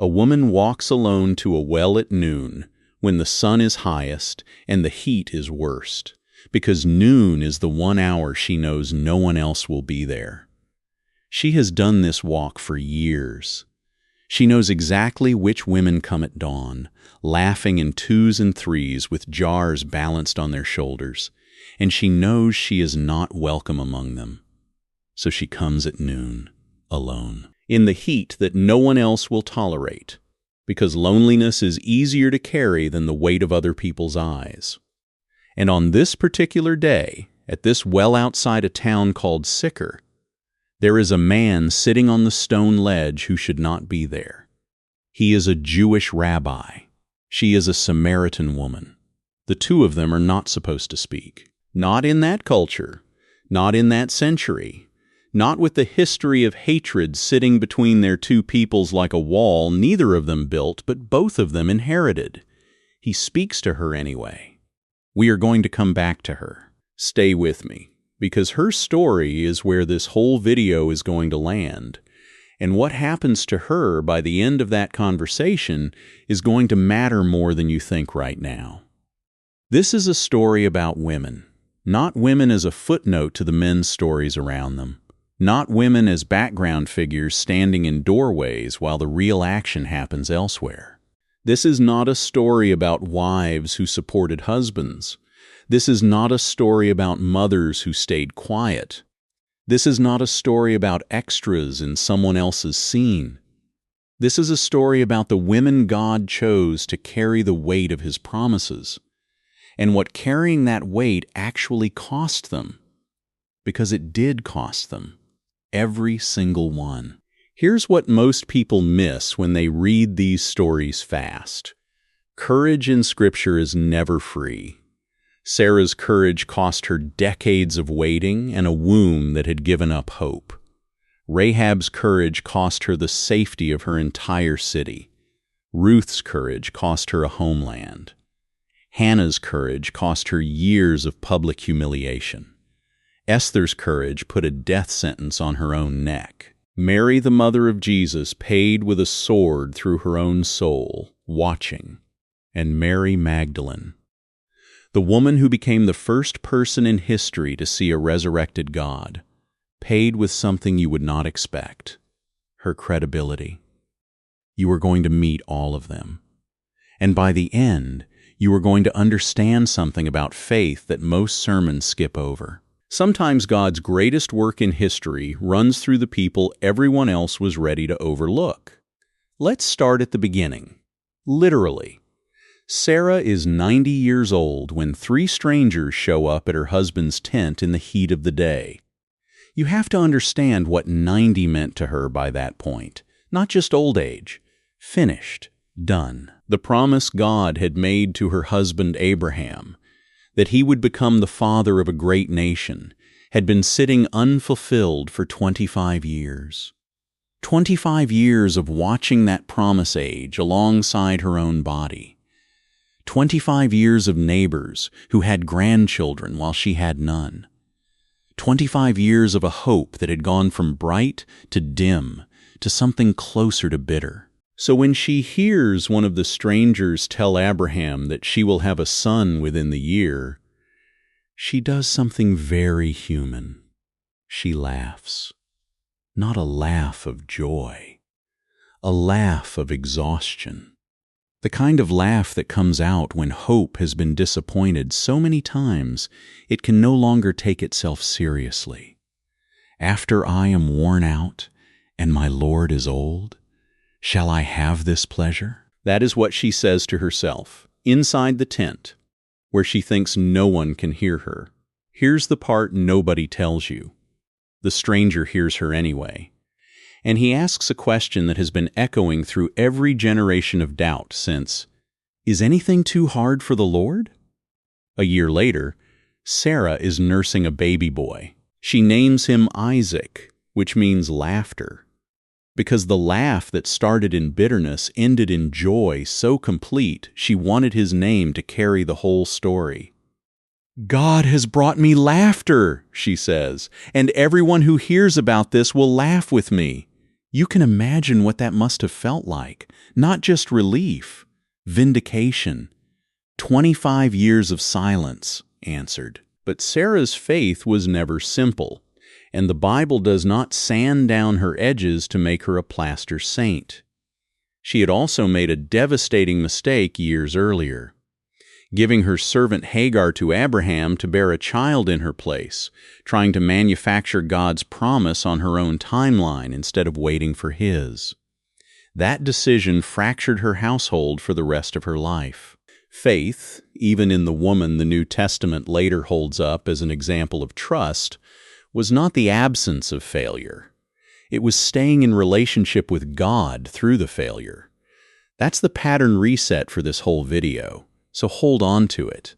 A woman walks alone to a well at noon, when the sun is highest and the heat is worst, because noon is the 1 hour she knows no one else will be there. She has done this walk for years. She knows exactly which women come at dawn, laughing in 2s and 3s with jars balanced on their shoulders, and she knows she is not welcome among them. So she comes at noon, alone, in the heat that no one else will tolerate, because loneliness is easier to carry than the weight of other people's eyes. And on this particular day, at this well outside a town called Sychar, there is a man sitting on the stone ledge who should not be there. He is a Jewish rabbi. She is a Samaritan woman. The two of them are not supposed to speak. Not in that culture, not in that century, not with the history of hatred sitting between their two peoples like a wall neither of them built, but both of them inherited. He speaks to her anyway. We are going to come back to her. Stay with me, because her story is where this whole video is going to land. And what happens to her by the end of that conversation is going to matter more than you think right now. This is a story about women, not women as a footnote to the men's stories around them. Not women as background figures standing in doorways while the real action happens elsewhere. This is not a story about wives who supported husbands. This is not a story about mothers who stayed quiet. This is not a story about extras in someone else's scene. This is a story about the women God chose to carry the weight of His promises, and what carrying that weight actually cost them. Because it did cost them. Every single one. Here's what most people miss when they read these stories fast. Courage in Scripture is never free. Sarah's courage cost her decades of waiting and a womb that had given up hope. Rahab's courage cost her the safety of her entire city. Ruth's courage cost her a homeland. Hannah's courage cost her years of public humiliation. Esther's courage put a death sentence on her own neck. Mary, the mother of Jesus, paid with a sword through her own soul, watching. And Mary Magdalene, the woman who became the first person in history to see a resurrected God, paid with something you would not expect, her credibility. You are going to meet all of them. And by the end, you are going to understand something about faith that most sermons skip over. Sometimes God's greatest work in history runs through the people everyone else was ready to overlook. Let's start at the beginning. Literally. Sarah is 90 years old when 3 strangers show up at her husband's tent in the heat of the day. You have to understand what 90 meant to her by that point. Not just old age. Finished. Done. The promise God had made to her husband Abraham, that he would become the father of a great nation, had been sitting unfulfilled for 25 years. 25 years of watching that promise age alongside her own body. 25 years of neighbors who had grandchildren while she had none. 25 years of a hope that had gone from bright to dim to something closer to bitter. So when she hears one of the strangers tell Abraham that she will have a son within the year, she does something very human. She laughs. Not a laugh of joy, a laugh of exhaustion. The kind of laugh that comes out when hope has been disappointed so many times it can no longer take itself seriously. After I am worn out and my Lord is old, shall I have this pleasure? That is what she says to herself, inside the tent, where she thinks no one can hear her. Here's the part nobody tells you. The stranger hears her anyway. And he asks a question that has been echoing through every generation of doubt since, is anything too hard for the Lord? A year later, Sarah is nursing a baby boy. She names him Isaac, which means laughter. Because the laugh that started in bitterness ended in joy so complete she wanted his name to carry the whole story. God has brought me laughter, she says, and everyone who hears about this will laugh with me. You can imagine what that must have felt like. Not just relief, vindication. 25 years of silence answered. But Sarah's faith was never simple, and the Bible does not sand down her edges to make her a plaster saint. She had also made a devastating mistake years earlier, giving her servant Hagar to Abraham to bear a child in her place, trying to manufacture God's promise on her own timeline instead of waiting for his. That decision fractured her household for the rest of her life. Faith, even in the woman the New Testament later holds up as an example of trust, was not the absence of failure. It was staying in relationship with God through the failure. That's the pattern reset for this whole video, so hold on to it.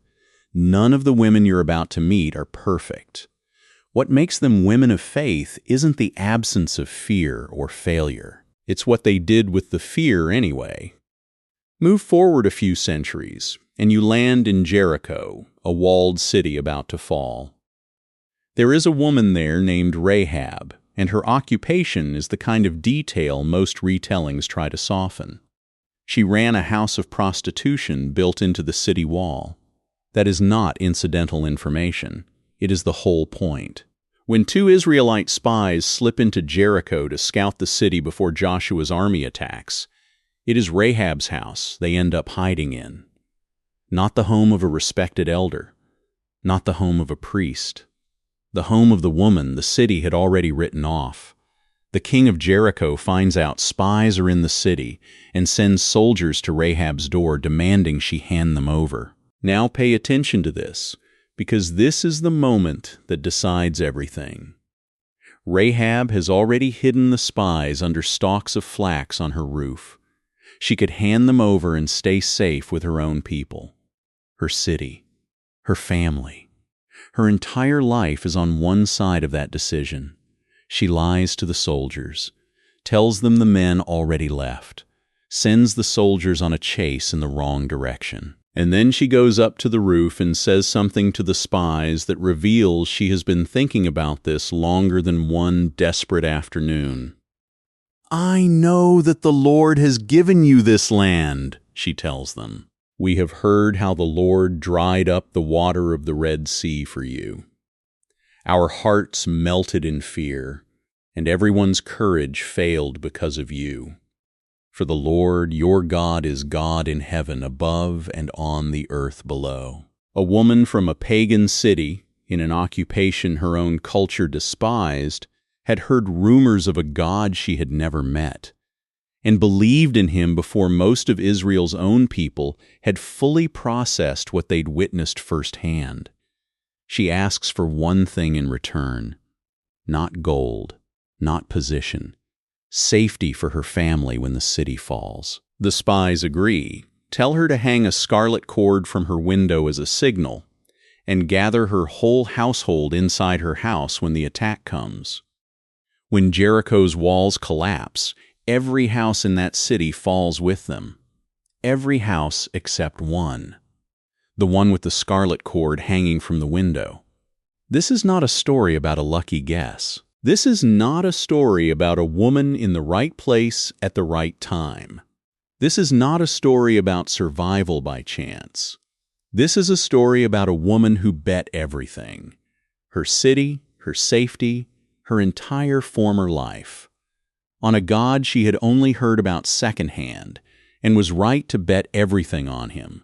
None of the women you're about to meet are perfect. What makes them women of faith isn't the absence of fear or failure. It's what they did with the fear anyway. Move forward a few centuries, and you land in Jericho, a walled city about to fall. There is a woman there named Rahab, and her occupation is the kind of detail most retellings try to soften. She ran a house of prostitution built into the city wall. That is not incidental information. It is the whole point. When 2 Israelite spies slip into Jericho to scout the city before Joshua's army attacks, it is Rahab's house they end up hiding in. Not the home of a respected elder, not the home of a priest. The home of the woman the city had already written off. The king of Jericho finds out spies are in the city and sends soldiers to Rahab's door demanding she hand them over. Now pay attention to this, because this is the moment that decides everything. Rahab has already hidden the spies under stalks of flax on her roof. She could hand them over and stay safe with her own people, her city, her family. Her entire life is on one side of that decision. She lies to the soldiers, tells them the men already left, sends the soldiers on a chase in the wrong direction. And then she goes up to the roof and says something to the spies that reveals she has been thinking about this longer than one desperate afternoon. "I know that the Lord has given you this land," she tells them. "We have heard how the Lord dried up the water of the Red Sea for you. Our hearts melted in fear, and everyone's courage failed because of you. For the Lord your God is God in heaven above and on the earth below." A woman from a pagan city, in an occupation her own culture despised, had heard rumors of a God she had never met, and believed in him before most of Israel's own people had fully processed what they'd witnessed firsthand. She asks for one thing in return: not gold, not position, safety for her family when the city falls. The spies agree, tell her to hang a scarlet cord from her window as a signal, and gather her whole household inside her house when the attack comes. When Jericho's walls collapse, every house in that city falls with them. Every house except one. The one with the scarlet cord hanging from the window. This is not a story about a lucky guess. This is not a story about a woman in the right place at the right time. This is not a story about survival by chance. This is a story about a woman who bet everything. Her city, her safety, her entire former life. On a God she had only heard about secondhand, and was right to bet everything on him.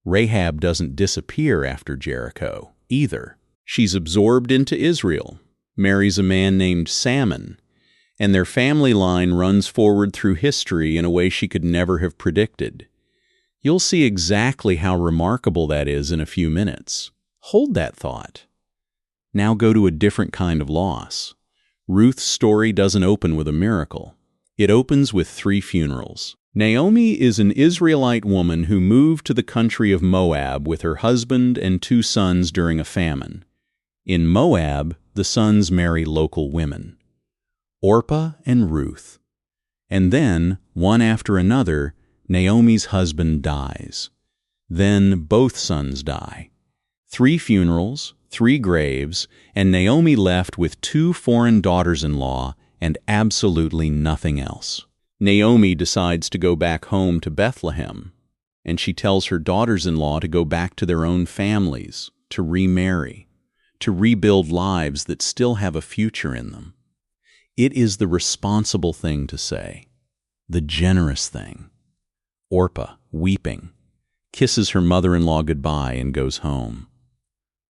Rahab doesn't disappear after Jericho, either. She's absorbed into Israel, marries a man named Salmon, and their family line runs forward through history in a way she could never have predicted. You'll see exactly how remarkable that is in a few minutes. Hold that thought. Now go to a different kind of loss. Ruth's story doesn't open with a miracle. It opens with 3 funerals. Naomi is an Israelite woman who moved to the country of Moab with her husband and 2 sons during a famine. In Moab, the sons marry local women, Orpah and Ruth. And then, one after another, Naomi's husband dies. Then both sons die. 3 funerals, 3 graves, and Naomi left with 2 foreign daughters-in-law and absolutely nothing else. Naomi decides to go back home to Bethlehem, and she tells her daughters-in-law to go back to their own families, to remarry, to rebuild lives that still have a future in them. It is the responsible thing to say, the generous thing. Orpah, weeping, kisses her mother-in-law goodbye and goes home.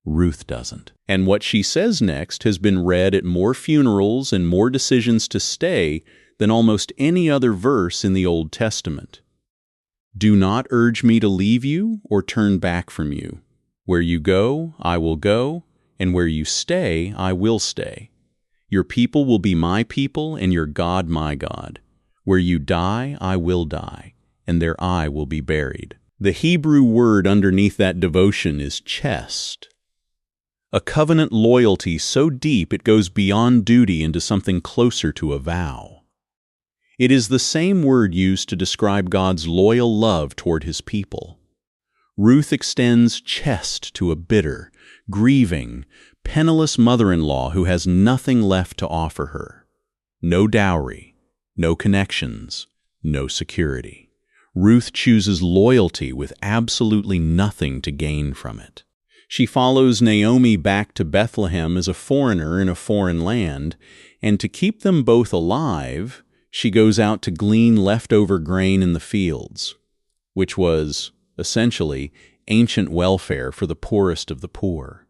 Ruth doesn't. And what she says next has been read at more funerals and more decisions to stay than almost any other verse in the Old Testament. Do not urge me to leave you or turn back from you. Where you go, I will go, and where you stay, I will stay. Your people will be my people, and your God my God. Where you die, I will die, and there I will be buried. The Hebrew word underneath that devotion is chest. A covenant loyalty so deep it goes beyond duty into something closer to a vow. It is the same word used to describe God's loyal love toward His people. Ruth extends chest to a bitter, grieving, penniless mother-in-law who has nothing left to offer her. No dowry, no connections, no security. Ruth chooses loyalty with absolutely nothing to gain from it. She follows Naomi back to Bethlehem as a foreigner in a foreign land, and to keep them both alive, she goes out to glean leftover grain in the fields, which was, essentially, ancient welfare for the poorest of the poor.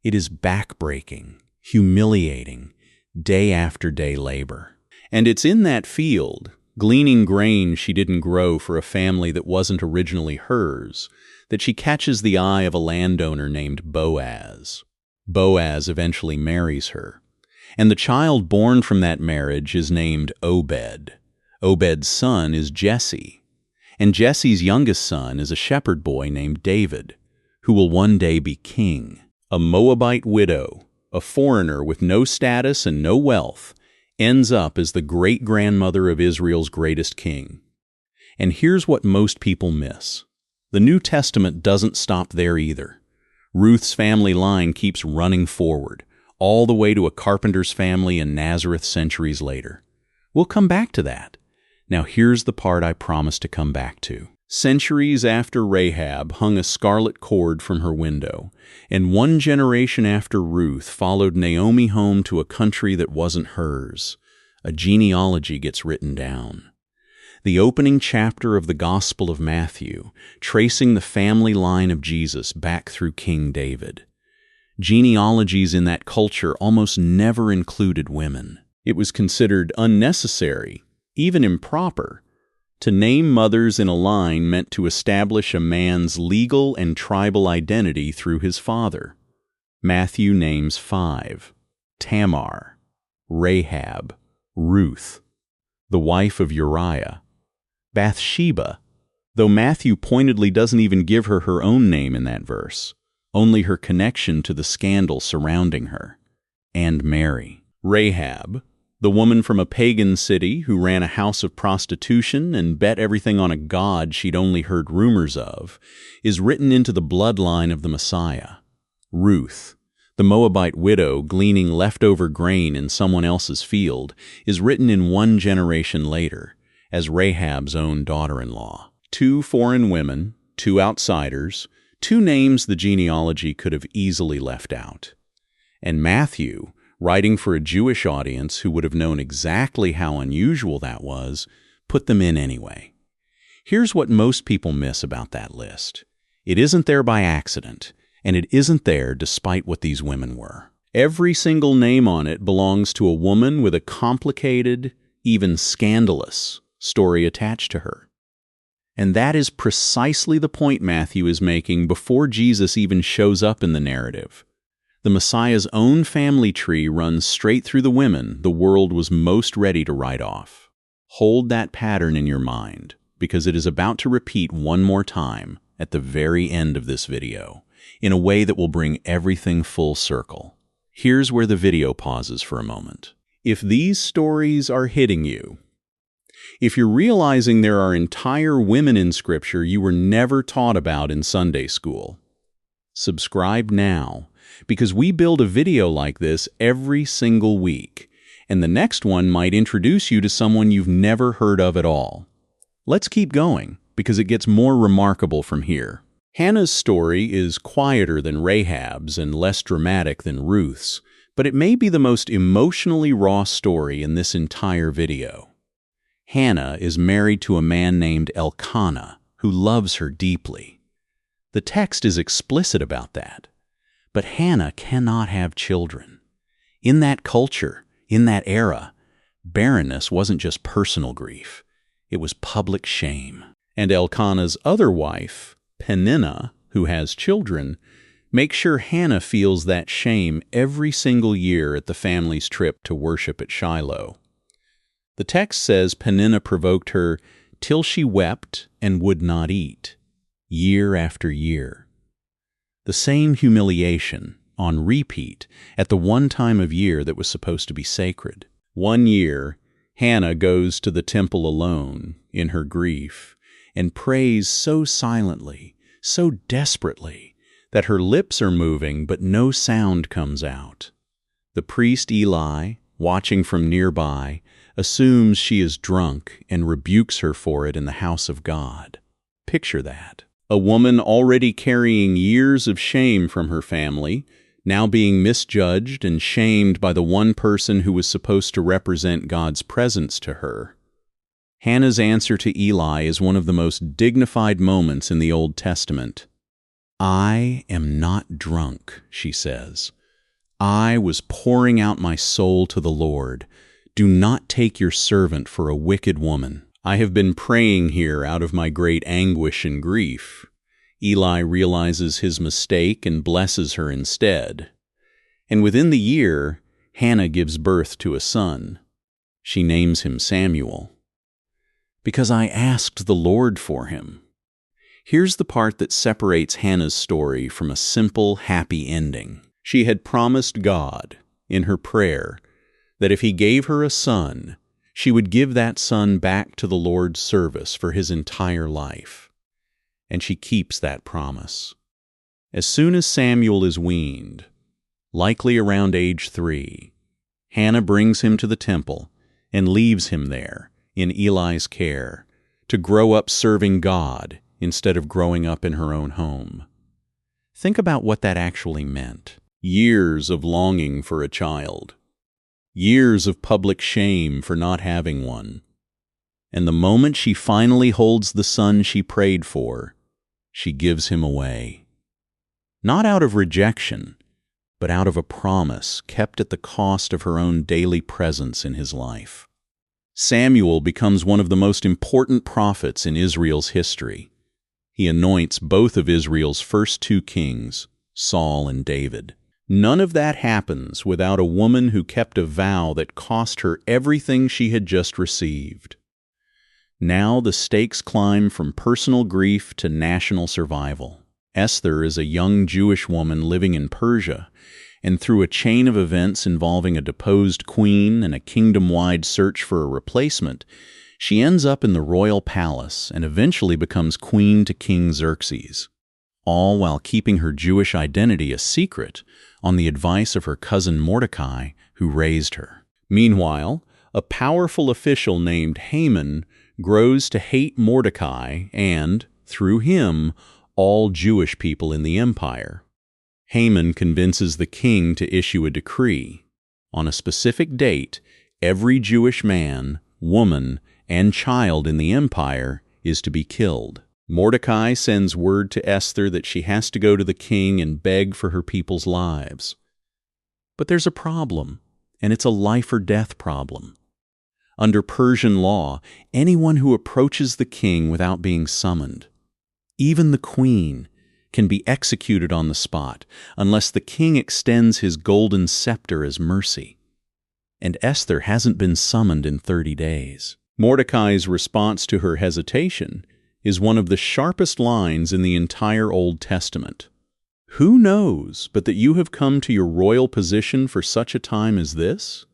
It is backbreaking, humiliating, day after day labor. And it's in that field, gleaning grain she didn't grow for a family that wasn't originally hers, that she catches the eye of a landowner named Boaz. Boaz eventually marries her, and the child born from that marriage is named Obed. Obed's son is Jesse, and Jesse's youngest son is a shepherd boy named David, who will one day be king. A Moabite widow, a foreigner with no status and no wealth, ends up as the great-grandmother of Israel's greatest king. And here's what most people miss. The New Testament doesn't stop there either. Ruth's family line keeps running forward, all the way to a carpenter's family in Nazareth centuries later. We'll come back to that. Now here's the part I promised to come back to. Centuries after Rahab hung a scarlet cord from her window, and one generation after Ruth followed Naomi home to a country that wasn't hers, a genealogy gets written down. The opening chapter of the Gospel of Matthew, tracing the family line of Jesus back through King David. Genealogies in that culture almost never included women. It was considered unnecessary, even improper. To name mothers in a line meant to establish a man's legal and tribal identity through his father. Matthew names 5: Tamar, Rahab, Ruth, the wife of Uriah, Bathsheba, though Matthew pointedly doesn't even give her her own name in that verse, only her connection to the scandal surrounding her, and Mary. Rahab, the woman from a pagan city who ran a house of prostitution and bet everything on a god she'd only heard rumors of, is written into the bloodline of the Messiah. Ruth, the Moabite widow gleaning leftover grain in someone else's field, is written in one generation later, as Rahab's own daughter-in-law. 2 foreign women, 2 outsiders, 2 names the genealogy could have easily left out. And Matthew, writing for a Jewish audience who would have known exactly how unusual that was, put them in anyway. Here's what most people miss about that list. It isn't there by accident, and it isn't there despite what these women were. Every single name on it belongs to a woman with a complicated, even scandalous, story attached to her. And that is precisely the point Matthew is making before Jesus even shows up in the narrative. The Messiah's own family tree runs straight through the women the world was most ready to write off. Hold that pattern in your mind, because it is about to repeat one more time at the very end of this video, in a way that will bring everything full circle. Here's where the video pauses for a moment. If these stories are hitting you, if you're realizing there are entire women in Scripture you were never taught about in Sunday school, subscribe now, because we build a video like this every single week, and the next one might introduce you to someone you've never heard of at all. Let's keep going, because it gets more remarkable from here. Hannah's story is quieter than Rahab's and less dramatic than Ruth's, but it may be the most emotionally raw story in this entire video. Hannah is married to a man named Elkanah, who loves her deeply. The text is explicit about that. But Hannah cannot have children. In that culture, in that era, barrenness wasn't just personal grief. It was public shame. And Elkanah's other wife, Peninnah, who has children, makes sure Hannah feels that shame every single year at the family's trip to worship at Shiloh. The text says Peninnah provoked her till she wept and would not eat, year after year. The same humiliation, on repeat, at the one time of year that was supposed to be sacred. One year, Hannah goes to the temple alone, in her grief, and prays so silently, so desperately, that her lips are moving but no sound comes out. The priest Eli, watching from nearby, assumes she is drunk and rebukes her for it in the house of God. Picture that. A woman already carrying years of shame from her family, now being misjudged and shamed by the one person who was supposed to represent God's presence to her. Hannah's answer to Eli is one of the most dignified moments in the Old Testament. "I am not drunk," she says. "I was pouring out my soul to the Lord. Do not take your servant for a wicked woman. I have been praying here out of my great anguish and grief." Eli realizes his mistake and blesses her instead. And within the year, Hannah gives birth to a son. She names him Samuel. "Because I asked the Lord for him." Here's the part that separates Hannah's story from a simple, happy ending. She had promised God, in her prayer, that if He gave her a son, she would give that son back to the Lord's service for his entire life. And she keeps that promise. As soon as Samuel is weaned, likely around age 3, Hannah brings him to the temple and leaves him there, in Eli's care, to grow up serving God instead of growing up in her own home. Think about what that actually meant. Years of longing for a child. Years of public shame for not having one. And the moment she finally holds the son she prayed for, she gives him away. Not out of rejection, but out of a promise kept at the cost of her own daily presence in his life. Samuel becomes one of the most important prophets in Israel's history. He anoints both of Israel's first 2 kings, Saul and David. None of that happens without a woman who kept a vow that cost her everything she had just received. Now the stakes climb from personal grief to national survival. Esther is a young Jewish woman living in Persia, and through a chain of events involving a deposed queen and a kingdom-wide search for a replacement, she ends up in the royal palace and eventually becomes queen to King Xerxes, all while keeping her Jewish identity a secret on the advice of her cousin Mordecai, who raised her. Meanwhile, a powerful official named Haman grows to hate Mordecai and, through him, all Jewish people in the empire. Haman convinces the king to issue a decree. On a specific date, every Jewish man, woman, and child in the empire is to be killed. Mordecai sends word to Esther that she has to go to the king and beg for her people's lives. But there's a problem, and it's a life-or-death problem. Under Persian law, anyone who approaches the king without being summoned, even the queen, can be executed on the spot unless the king extends his golden scepter as mercy. And Esther hasn't been summoned in 30 days. Mordecai's response to her hesitation is one of the sharpest lines in the entire Old Testament. "Who knows but that you have come to your royal position for such a time as this?"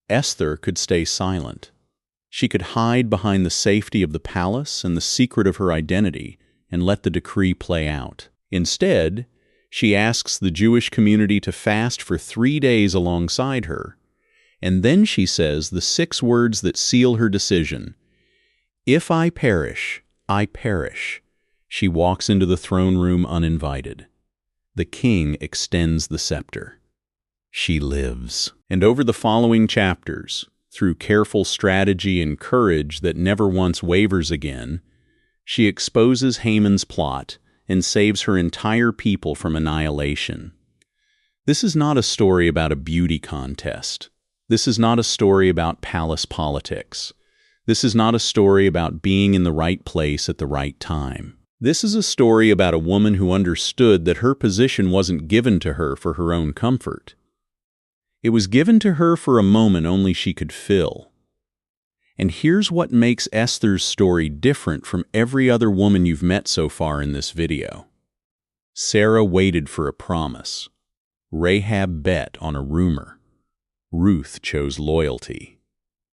Esther could stay silent. She could hide behind the safety of the palace and the secret of her identity and let the decree play out. Instead, she asks the Jewish community to fast for 3 days alongside her, And then she says the 6 words that seal her decision. "If I perish, I perish." She walks into the throne room uninvited. The king extends the scepter. She lives. And over the following chapters, through careful strategy and courage that never once wavers again, she exposes Haman's plot and saves her entire people from annihilation. This is not a story about a beauty contest. This is not a story about palace politics. This is not a story about being in the right place at the right time. This is a story about a woman who understood that her position wasn't given to her for her own comfort. It was given to her for a moment only she could fill. And here's what makes Esther's story different from every other woman you've met so far in this video. Sarah waited for a promise. Rahab bet on a rumor. Ruth chose loyalty.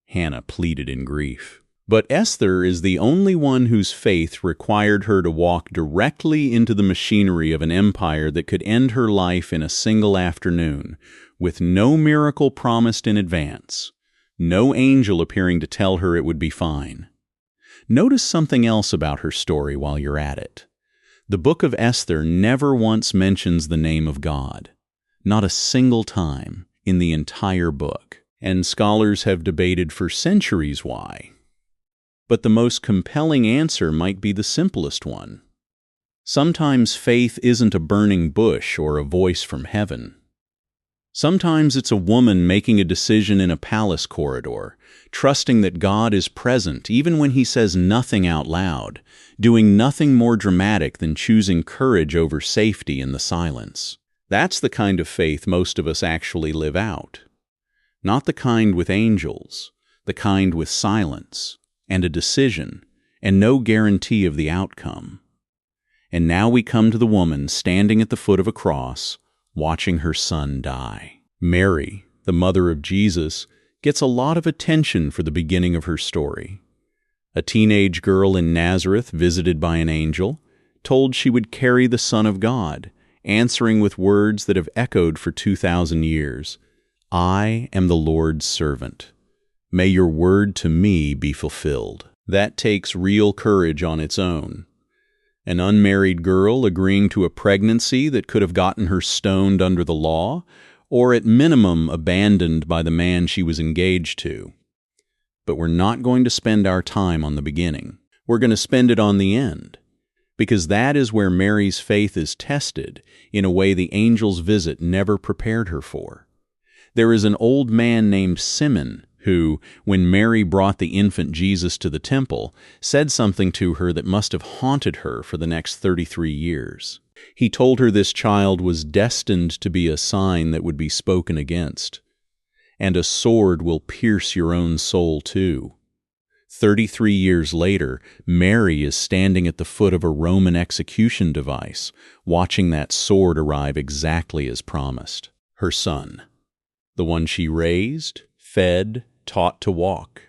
Hannah pleaded in grief. But Esther is the only one whose faith required her to walk directly into the machinery of an empire that could end her life in a single afternoon, with no miracle promised in advance, no angel appearing to tell her it would be fine. Notice something else about her story while you're at it. The book of Esther never once mentions the name of God. Not a single time in the entire book. And scholars have debated for centuries why. But the most compelling answer might be the simplest one. Sometimes faith isn't a burning bush or a voice from heaven. Sometimes it's a woman making a decision in a palace corridor, trusting that God is present even when he says nothing out loud, doing nothing more dramatic than choosing courage over safety in the silence. That's the kind of faith most of us actually live out. Not the kind with angels, the kind with silence, and a decision, and no guarantee of the outcome. And now we come to the woman standing at the foot of a cross, watching her son die. Mary, the mother of Jesus, gets a lot of attention for the beginning of her story. A teenage girl in Nazareth, visited by an angel, told she would carry the Son of God, answering with words that have echoed for 2,000 years, "I am the Lord's servant. May your word to me be fulfilled." That takes real courage on its own. An unmarried girl agreeing to a pregnancy that could have gotten her stoned under the law, or at minimum abandoned by the man she was engaged to. But we're not going to spend our time on the beginning. We're going to spend it on the end, because that is where Mary's faith is tested in a way the angel's visit never prepared her for. There is an old man named Simeon who, when Mary brought the infant Jesus to the temple, said something to her that must have haunted her for the next 33 years. He told her this child was destined to be a sign that would be spoken against. And a sword will pierce your own soul too. 33 years later, Mary is standing at the foot of a Roman execution device, watching that sword arrive exactly as promised. Her son, the one she raised, fed, taught to walk,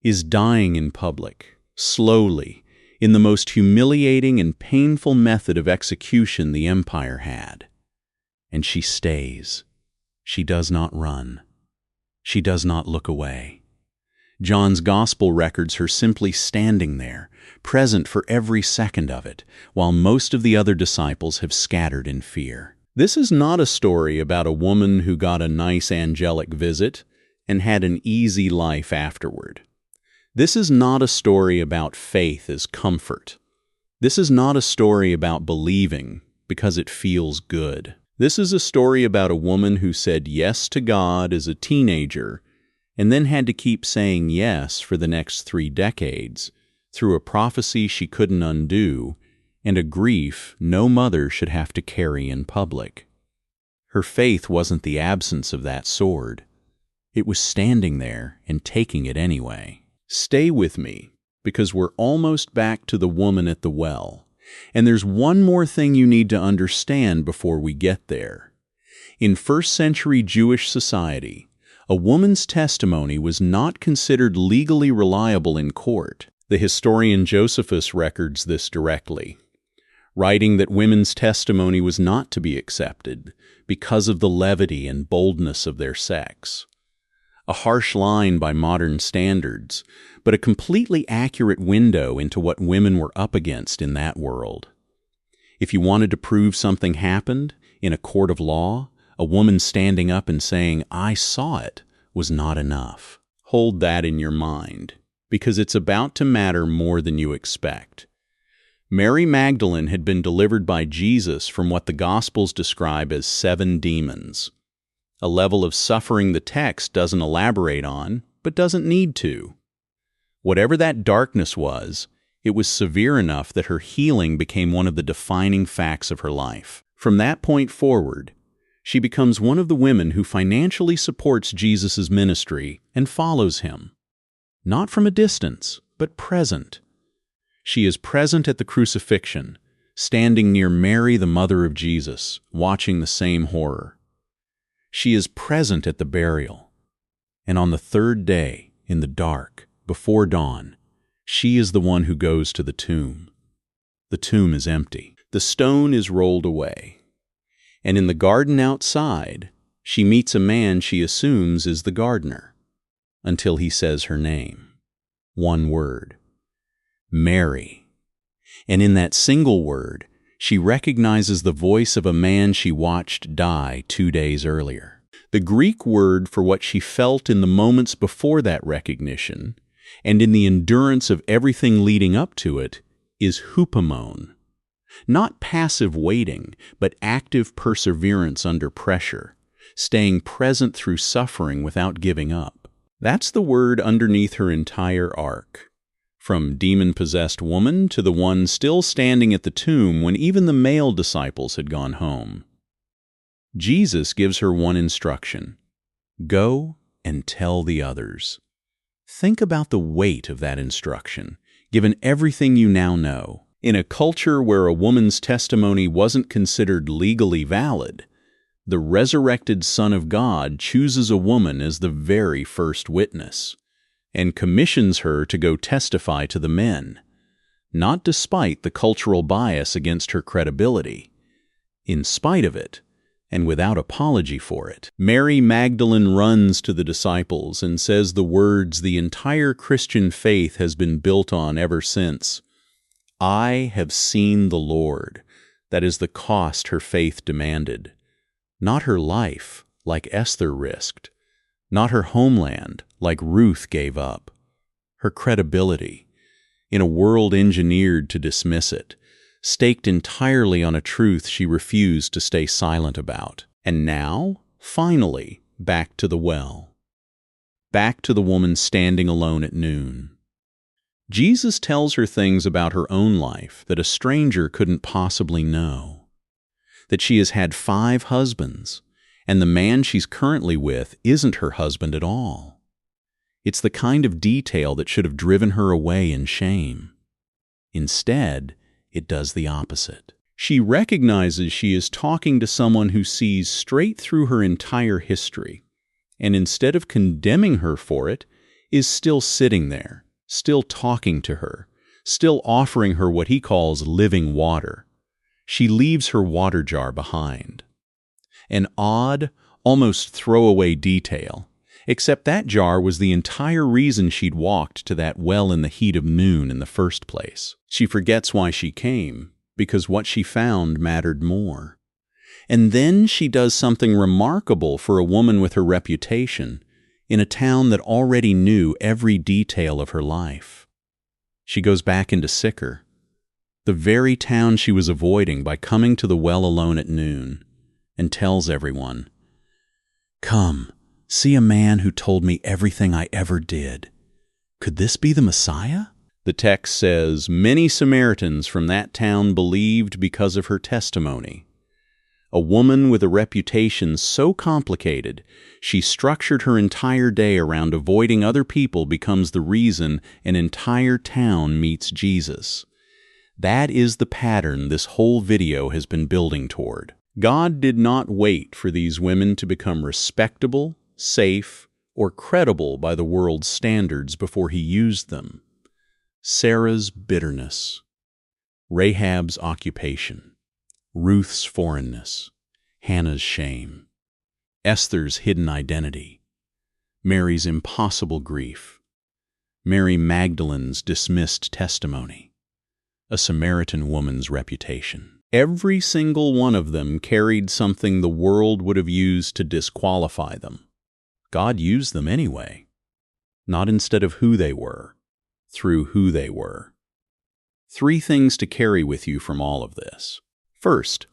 is dying in public, slowly, in the most humiliating and painful method of execution the empire had. And she stays. She does not run. She does not look away. John's gospel records her simply standing there, present for every second of it, while most of the other disciples have scattered in fear. This is not a story about a woman who got a nice angelic visit and had an easy life afterward. This is not a story about faith as comfort. This is not a story about believing because it feels good. This is a story about a woman who said yes to God as a teenager and then had to keep saying yes for the next 3 decades through a prophecy she couldn't undo and a grief no mother should have to carry in public. Her faith wasn't the absence of that sword. It was standing there and taking it anyway. Stay with me, because we're almost back to the woman at the well. And there's one more thing you need to understand before we get there. In first-century Jewish society, a woman's testimony was not considered legally reliable in court. The historian Josephus records this directly, writing that women's testimony was not to be accepted because of the levity and boldness of their sex. a harsh line by modern standards, but a completely accurate window into what women were up against in that world. If you wanted to prove something happened in a court of law, a woman standing up and saying, "I saw it," was not enough. Hold that in your mind, because it's about to matter more than you expect. Mary Magdalene had been delivered by Jesus from what the Gospels describe as 7 demons, a level of suffering the text doesn't elaborate on, but doesn't need to. Whatever that darkness was, it was severe enough that her healing became one of the defining facts of her life. From that point forward, she becomes one of the women who financially supports Jesus' ministry and follows him. Not from a distance, but present. She is present at the crucifixion, standing near Mary, the mother of Jesus, watching the same horror. She is present at the burial. And on the 3rd day, in the dark, before dawn, she is the one who goes to the tomb. The tomb is empty. The stone is rolled away. And in the garden outside, she meets a man she assumes is the gardener, until he says her name. One word. Mary. And in that single word, she recognizes the voice of a man she watched die 2 days earlier. The Greek word for what she felt in the moments before that recognition, and in the endurance of everything leading up to it, is hupomone. Not passive waiting, but active perseverance under pressure, staying present through suffering without giving up. That's the word underneath her entire arc. From demon-possessed woman to the one still standing at the tomb when even the male disciples had gone home. Jesus gives her one instruction: go and tell the others. Think about the weight of that instruction, given everything you now know. In a culture where a woman's testimony wasn't considered legally valid, the resurrected Son of God chooses a woman as the very first witness, and commissions her to go testify to the men, not despite the cultural bias against her credibility. In spite of it, and without apology for it, Mary Magdalene runs to the disciples and says the words the entire Christian faith has been built on ever since. I have seen the Lord. That is the cost her faith demanded. Not her life, like Esther risked. Not her homeland, like Ruth gave up. Her credibility, in a world engineered to dismiss it, staked entirely on a truth she refused to stay silent about. And now, finally, back to the well. Back to the woman standing alone at noon. Jesus tells her things about her own life that a stranger couldn't possibly know. That she has had 5 husbands, and the man she's currently with isn't her husband at all. It's the kind of detail that should have driven her away in shame. Instead, it does the opposite. She recognizes she is talking to someone who sees straight through her entire history, and instead of condemning her for it, is still sitting there, still talking to her, still offering her what he calls living water. She leaves her water jar behind. An odd, almost throwaway detail, except that jar was the entire reason she'd walked to that well in the heat of noon in the first place. She forgets why she came, because what she found mattered more. And then she does something remarkable for a woman with her reputation, in a town that already knew every detail of her life. She goes back into Sychar, the very town she was avoiding by coming to the well alone at noon, and tells everyone, "Come, see a man who told me everything I ever did. Could this be the Messiah?" The text says, many Samaritans from that town believed because of her testimony. A woman with a reputation so complicated, she structured her entire day around avoiding other people becomes the reason an entire town meets Jesus. That is the pattern this whole video has been building toward. God did not wait for these women to become respectable, safe, or credible by the world's standards before he used them. Sarah's bitterness, Rahab's occupation, Ruth's foreignness, Hannah's shame, Esther's hidden identity, Mary's impossible grief, Mary Magdalene's dismissed testimony, a Samaritan woman's reputation. Every single one of them carried something the world would have used to disqualify them. God used them anyway, not instead of who they were, through who they were. 3 things to carry with you from all of this. First,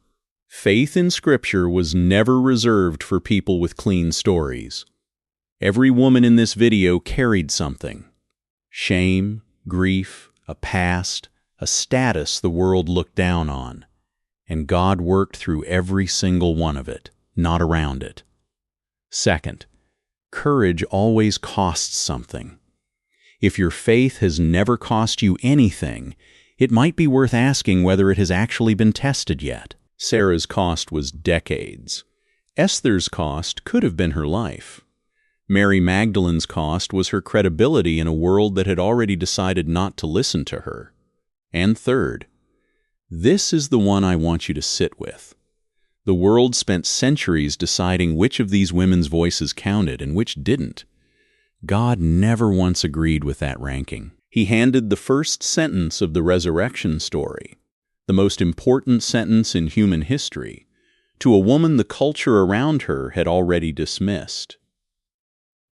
faith in Scripture was never reserved for people with clean stories. Every woman in this video carried something: shame, grief, a past, a status the world looked down on. And God worked through every single one of it, not around it. Second, courage always costs something. If your faith has never cost you anything, it might be worth asking whether it has actually been tested yet. Sarah's cost was decades. Esther's cost could have been her life. Mary Magdalene's cost was her credibility in a world that had already decided not to listen to her. And third, this is the one I want you to sit with. The world spent centuries deciding which of these women's voices counted and which didn't. God never once agreed with that ranking. He handed the first sentence of the resurrection story, the most important sentence in human history, to a woman the culture around her had already dismissed.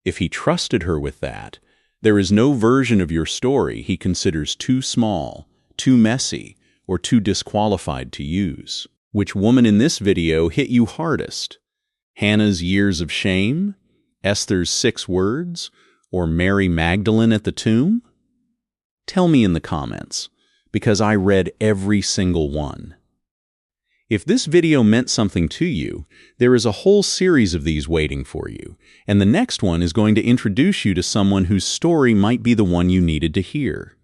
If he trusted her with that, there is no version of your story he considers too small, too messy, or too disqualified to use. Which woman in this video hit you hardest? Hannah's years of shame? Esther's 6 words? Or Mary Magdalene at the tomb? Tell me in the comments, because I read every single one. If this video meant something to you, there is a whole series of these waiting for you, and the next one is going to introduce you to someone whose story might be the one you needed to hear.